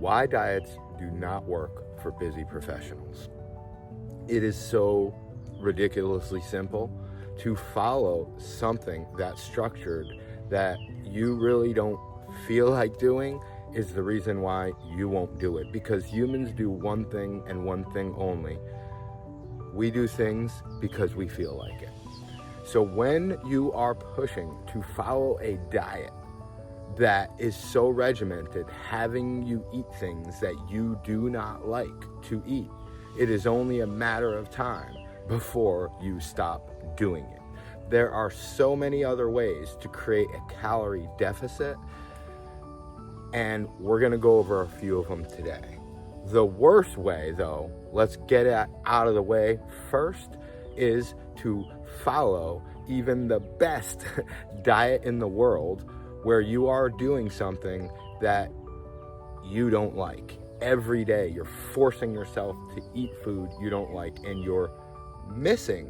why diets do not work for busy professionals. It is so ridiculously simple. To follow something that's structured that you really don't feel like doing is the reason why you won't do it, because humans do one thing and one thing only. We do things because we feel like it. So when you are pushing to follow a diet that is so regimented, having you eat things that you do not like to eat, it is only a matter of time before you stop doing it. There are so many other ways to create a calorie deficit, and we're going to go over a few of them today. The worst way, though, let's get it out of the way first, is to follow even the best diet in the world, where you are doing something that you don't like. Every day you're forcing yourself to eat food you don't like, and you're missing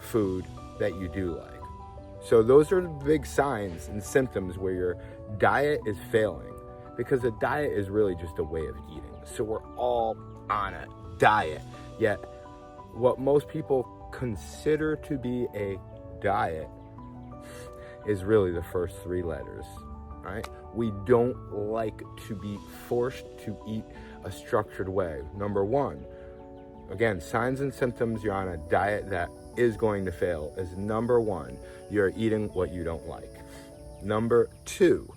food that you do like. So those are the big signs and symptoms where your diet is failing, because a diet is really just a way of eating. So we're all on a diet, yet what most people consider to be a diet is really the first three letters, right? We don't like to be forced to eat a structured way. Number one, again, signs and symptoms you're on a diet that is going to fail is: number one, you're eating what you don't like. Number two,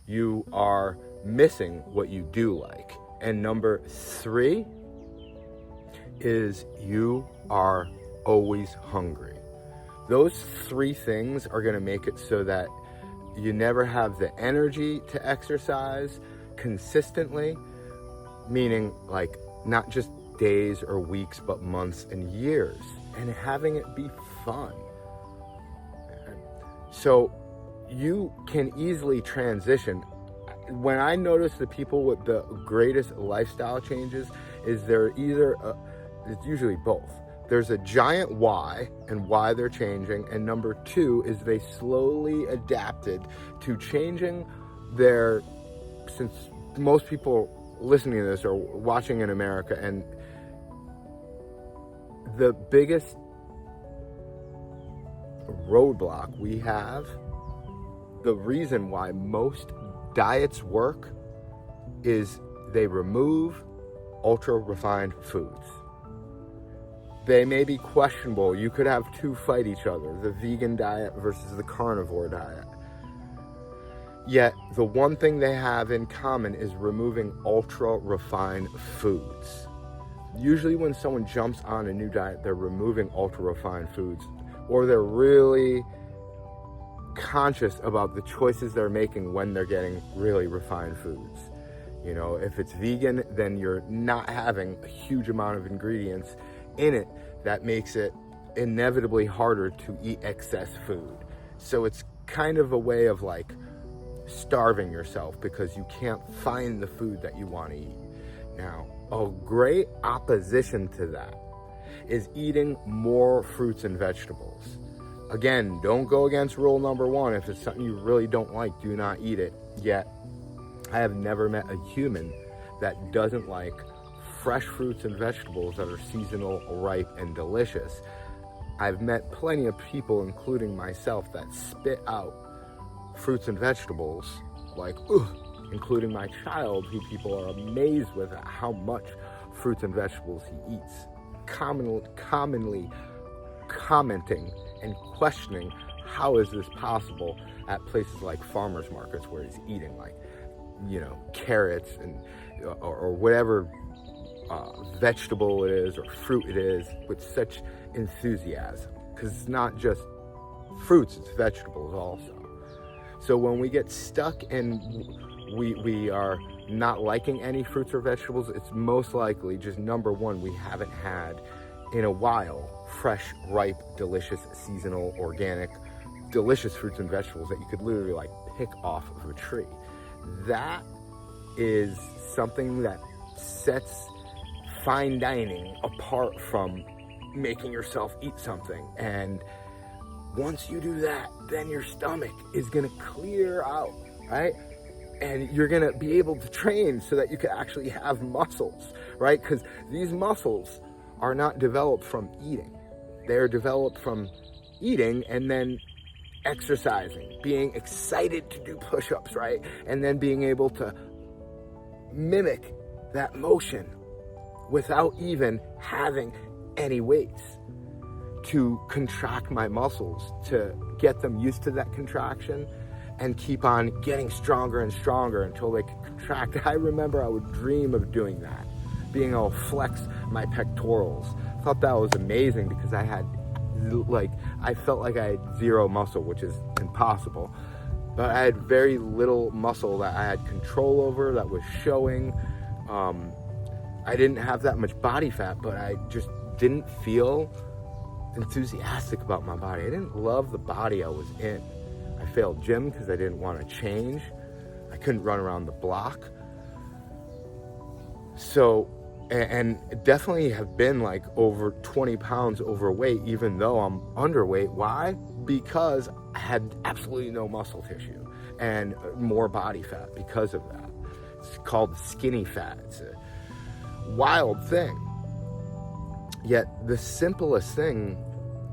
you are missing what you do like. And number three is you are always hungry. Those three things are going to make it so that you never have the energy to exercise consistently, meaning like not just days or weeks, but months and years, and having it be fun. So you can easily transition. When I notice the people with the greatest lifestyle changes is they're either, it's usually both. There's a giant why and why they're changing, and number two is they slowly adapted to changing their, since most people listening to this are watching in America, and the biggest roadblock we have, the reason why most diets work, is they remove ultra refined foods. They may be questionable. You could have two fight each other, the vegan diet versus the carnivore diet. Yet the one thing they have in common is removing ultra refined foods. Usually when someone jumps on a new diet, they're removing ultra refined foods, or they're really conscious about the choices they're making when they're getting really refined foods. You know, if it's vegan, then you're not having a huge amount of ingredients in it that makes it inevitably harder to eat excess food. So it's kind of a way of like starving yourself because you can't find the food that you want to eat. Now, a great opposition to that is eating more fruits and vegetables. Again, don't go against rule number one. If it's something you really don't like, do not eat it. Yet, I have never met a human that doesn't like fresh fruits and vegetables that are seasonal, ripe, and delicious. I've met plenty of people, including myself, that spit out fruits and vegetables like, ugh, including my child, who people are amazed with how much fruits and vegetables he eats. Commonly commenting and questioning how is this possible at places like farmers markets where he's eating like, you know, carrots and or whatever vegetable it is or fruit it is with such enthusiasm, because it's not just fruits, it's vegetables also. So when we get stuck and we are not liking any fruits or vegetables, it's most likely just number one, we haven't had in a while fresh, ripe, delicious, seasonal, organic, delicious fruits and vegetables that you could literally like pick off of a tree. That is something that sets fine dining apart from making yourself eat something. And once you do that, then your stomach is gonna clear out, right? And you're gonna be able to train so that you can actually have muscles, right? Because these muscles are not developed from eating. They're developed from eating and then exercising, being excited to do push-ups, right? And then being able to mimic that motion without even having any weights, to contract my muscles, to get them used to that contraction and keep on getting stronger and stronger until they can contract. I remember I would dream of doing that, being able to flex my pectorals. I thought that was amazing because I felt like I had zero muscle, which is impossible. But I had very little muscle that I had control over, that was showing. I didn't have that much body fat, but I just didn't feel enthusiastic about my body. I didn't love the body I was in. I failed gym because I didn't want to change. I couldn't run around the block. So, and definitely have been like over 20 pounds overweight, even though I'm underweight. Why? Because I had absolutely no muscle tissue and more body fat because of that. It's called skinny fat. It's a wild thing. Yet the simplest thing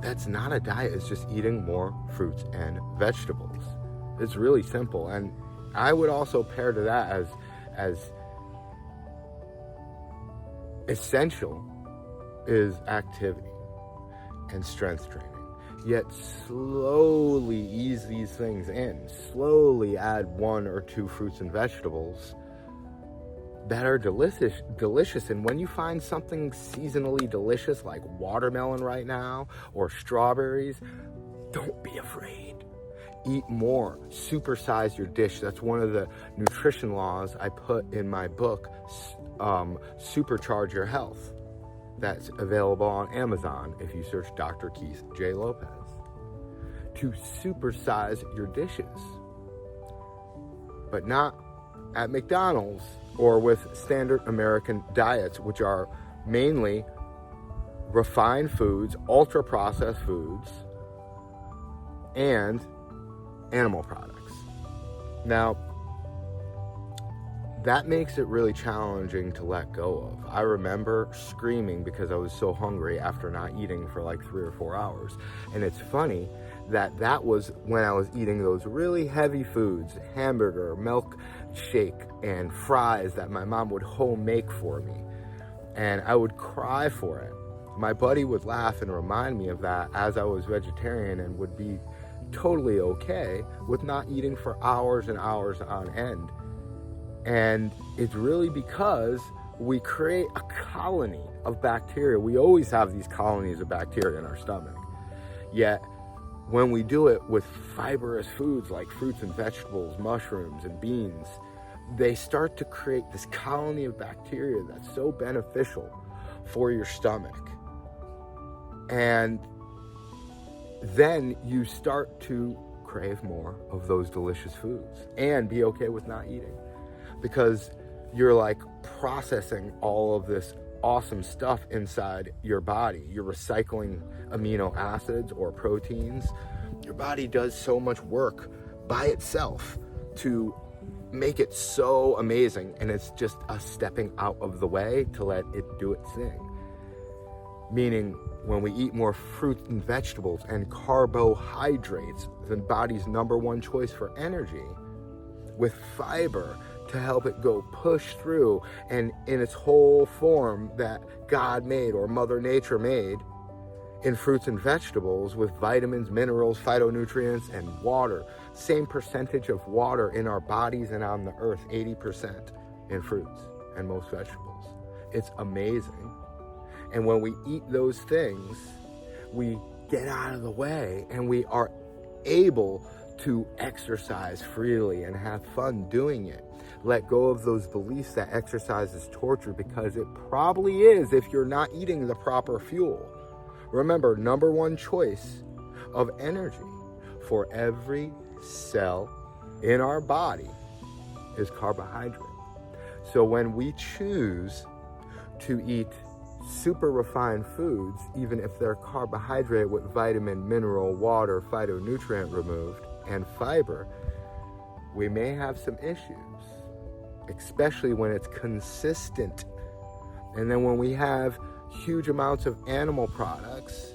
that's not a diet is just eating more fruits and vegetables. It's really simple. And I would also pair to that as essential is activity and strength training. Yet slowly ease these things in. Slowly add 1 or 2 fruits and vegetables that are delicious. And when you find something seasonally delicious like watermelon right now or strawberries, don't be afraid. Eat more. Supersize your dish. That's one of the nutrition laws I put in my book, Supercharge Your Health. That's available on Amazon if you search Dr. Keith J. Lopez. To supersize your dishes, but not at McDonald's or with standard American diets, which are mainly refined foods, ultra-processed foods, and animal products. Now, that makes it really challenging to let go of. I remember screaming because I was so hungry after not eating for like 3 or 4 hours. And it's funny that was when I was eating those really heavy foods, hamburger, milkshake, and fries that my mom would home make for me. And I would cry for it. My buddy would laugh and remind me of that as I was vegetarian and would be totally okay with not eating for hours and hours on end. And it's really because we create a colony of bacteria. We always have these colonies of bacteria in our stomach. Yet, when we do it with fibrous foods like fruits and vegetables, mushrooms and beans, they start to create this colony of bacteria that's so beneficial for your stomach. And then you start to crave more of those delicious foods and be okay with not eating, because you're like processing all of this awesome stuff inside your body. You're recycling amino acids or proteins. Your body does so much work by itself to make it so amazing, and it's just us stepping out of the way to let it do its thing. Meaning, when we eat more fruits and vegetables and carbohydrates, the body's #1 choice for energy, with fiber to help it go push through and in its whole form that God made or Mother Nature made in fruits and vegetables, with vitamins, minerals, phytonutrients, and water. Same percentage of water in our bodies and on the earth, 80% in fruits and most vegetables. It's amazing. And when we eat those things, we get out of the way and we are able to exercise freely and have fun doing it. Let go of those beliefs that exercise is torture, because it probably is if you're not eating the proper fuel. Remember, #1 choice of energy for every cell in our body is carbohydrate. So when we choose to eat super refined foods, even if they're carbohydrate with vitamin, mineral, water, phytonutrient removed, and fiber, we may have some issues. especially when it's consistent. And then when we have huge amounts of animal products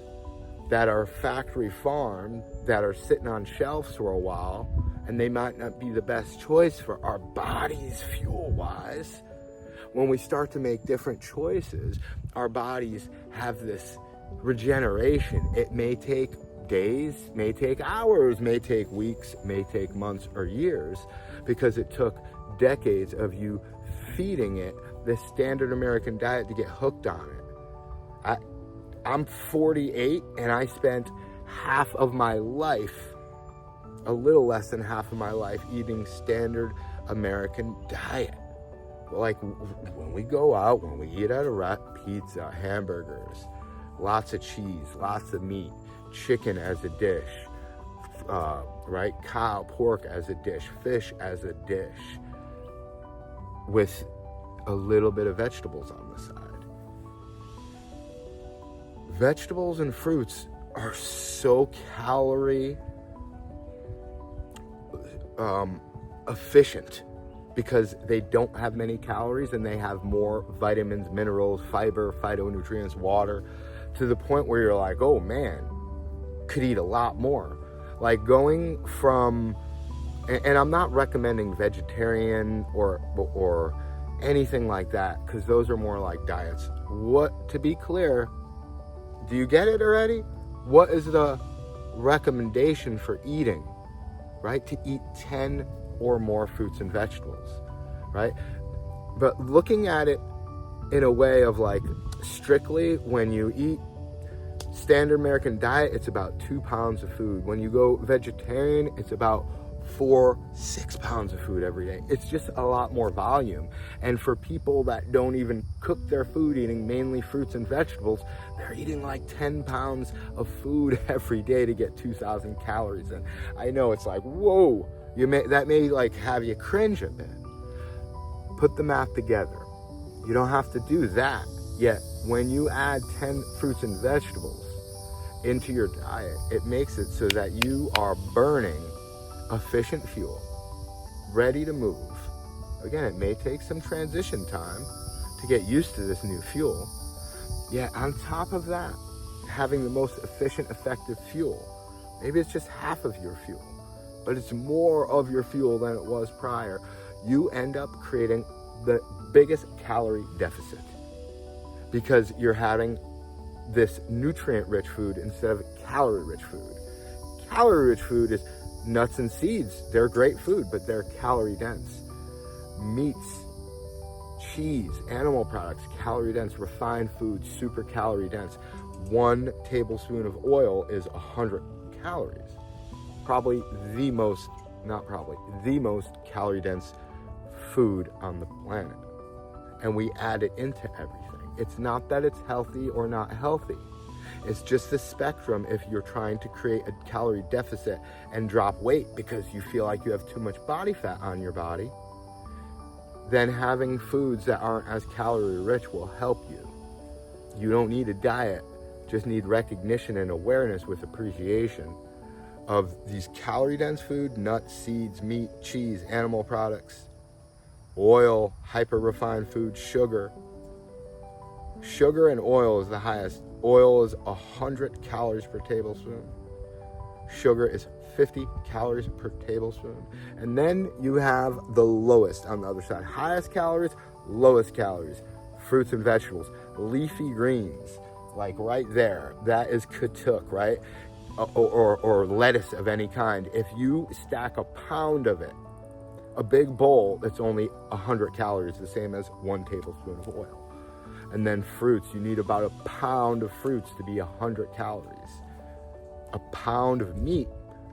that are factory farmed, that are sitting on shelves for a while, and they might not be the best choice for our bodies fuel-wise, when we start to make different choices, our bodies have this regeneration. It may take days, may take hours, may take weeks, may take months or years, because it took decades of you feeding it this standard American diet to get hooked on it. I'm 48 and I spent half of my life, a little less than half of my life, eating standard American diet. Like when we go out, when we eat at a pizza, hamburgers, lots of cheese, lots of meat, chicken as a dish, right? Cow, pork as a dish, fish as a dish, with a little bit of vegetables on the side. Vegetables and fruits are so calorie efficient because they don't have many calories and they have more vitamins, minerals, fiber, phytonutrients, water, to the point where you're like, oh man, could eat a lot more. Like going from, and I'm not recommending vegetarian or anything like that, because those are more like diets. What, to be clear, do you get it already? What is the recommendation for eating, right? To eat 10 or more fruits and vegetables, right? But looking at it in a way of like, strictly when you eat standard American diet, it's about 2 pounds of food. When you go vegetarian, it's about 4-6 pounds of food every day. It's just a lot more volume. And for people that don't even cook their food, eating mainly fruits and vegetables, they're eating like 10 pounds of food every day to get 2,000 calories in. I know it's like, whoa, that may like have you cringe a bit. Put the math together. You don't have to do that. Yet when you add 10 fruits and vegetables into your diet, it makes it so that you are burning efficient fuel, ready to move. Again, it may take some transition time to get used to this new fuel. Yet on top of that, having the most efficient, effective fuel, maybe it's just half of your fuel, but it's more of your fuel than it was prior. You end up creating the biggest calorie deficit because you're having this nutrient-rich food instead of calorie-rich food. Calorie-rich food is nuts and seeds. They're great food, but they're calorie dense. Meats, cheese, animal products, calorie dense. Refined foods, super calorie dense. 1 tablespoon of oil is 100 calories. The most calorie dense food on the planet. And we add it into everything. It's not that it's healthy or not healthy. It's just the spectrum. If you're trying to create a calorie deficit and drop weight because you feel like you have too much body fat on your body, then having foods that aren't as calorie rich will help you. You don't need a diet, just need recognition and awareness with appreciation of these calorie dense food, nuts, seeds, meat, cheese, animal products, oil, hyper refined food, sugar. Sugar and oil is the highest. Oil is 100 calories per tablespoon. Sugar is 50 calories per tablespoon. And then you have the lowest on the other side. Highest calories, lowest calories. Fruits and vegetables. Leafy greens, like right there. That is katuk, right? Or lettuce of any kind. If you stack a pound of it, a big bowl, that's only 100 calories, the same as 1 tablespoon of oil. And then fruits, you need about a pound of fruits to be 100 calories. A pound of meat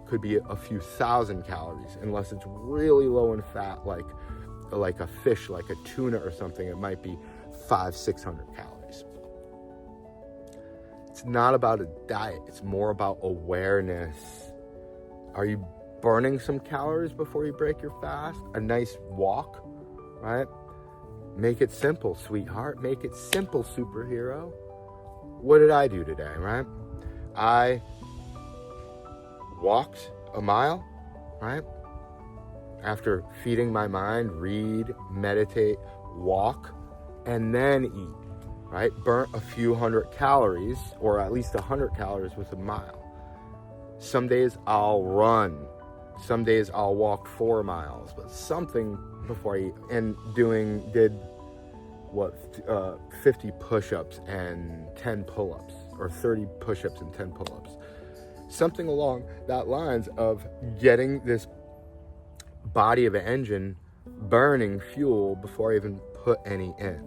could be a few thousand calories, unless it's really low in fat, like a fish, like a tuna or something. It might be 500-600 calories. It's not about a diet, it's more about awareness. Are you burning some calories before you break your fast? A nice walk, right? Make it simple, sweetheart. Make it simple, superhero. What did I do today, right? I walked a mile, right? after feeding my mind, read, meditate, walk, and then eat, right? Burn a few hundred calories, or at least 100 calories with a mile. Some days I'll run. Some days I'll walk 4 miles, but something before I eat. And did 50 push-ups and 10 pull-ups, or 30 push-ups and 10 pull-ups. Something along that lines of getting this body of an engine burning fuel before I even put any in.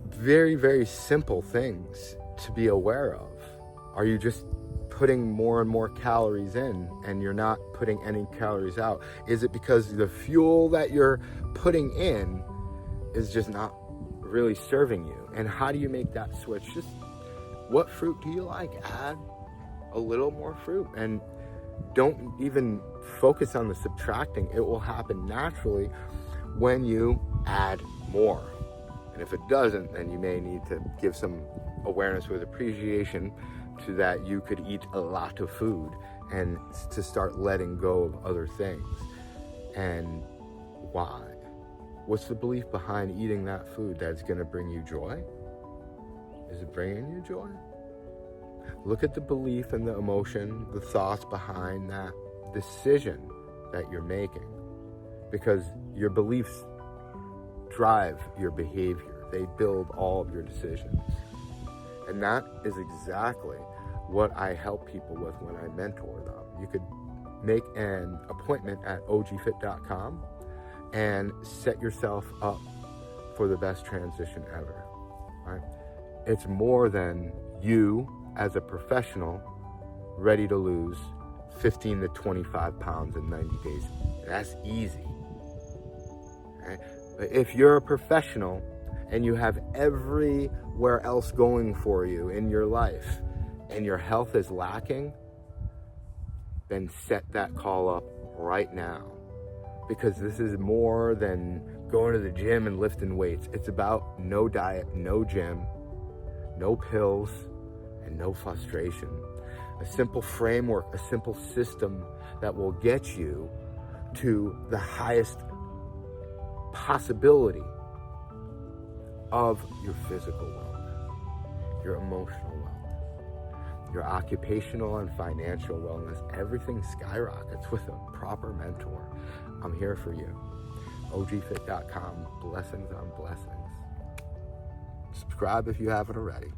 Very, very simple things to be aware of. Are you just putting more and more calories in and you're not putting any calories out? Is it because the fuel that you're putting in is just not really serving you? And how do you make that switch? Just what fruit do you like? Add a little more fruit, and don't even focus on the subtracting. It will happen naturally when you add more. And if it doesn't, then you may need to give some awareness with appreciation to that you could eat a lot of food and to start letting go of other things. And why? What's the belief behind eating that food that's going to bring you joy? Is it bringing you joy? Look at the belief and the emotion, the thoughts behind that decision that you're making, because your beliefs drive your behavior. They build all of your decisions. And that is exactly what I help people with when I mentor them. You could make an appointment at ogfit.com and set yourself up for the best transition ever, right? It's more than you as a professional ready to lose 15 to 25 pounds in 90 days. That's easy, right? But if you're a professional and you have everywhere else going for you in your life and your health is lacking, then set that call up right now, because this is more than going to the gym and lifting weights. It's about no diet, no gym, no pills, and no frustration. A simple framework, a simple system that will get you to the highest possibility of your physical wellness, your emotional wellness, your occupational and financial wellness. Everything skyrockets with a proper mentor. I'm here for you. ogfit.com. Blessings on blessings. Subscribe if you haven't already.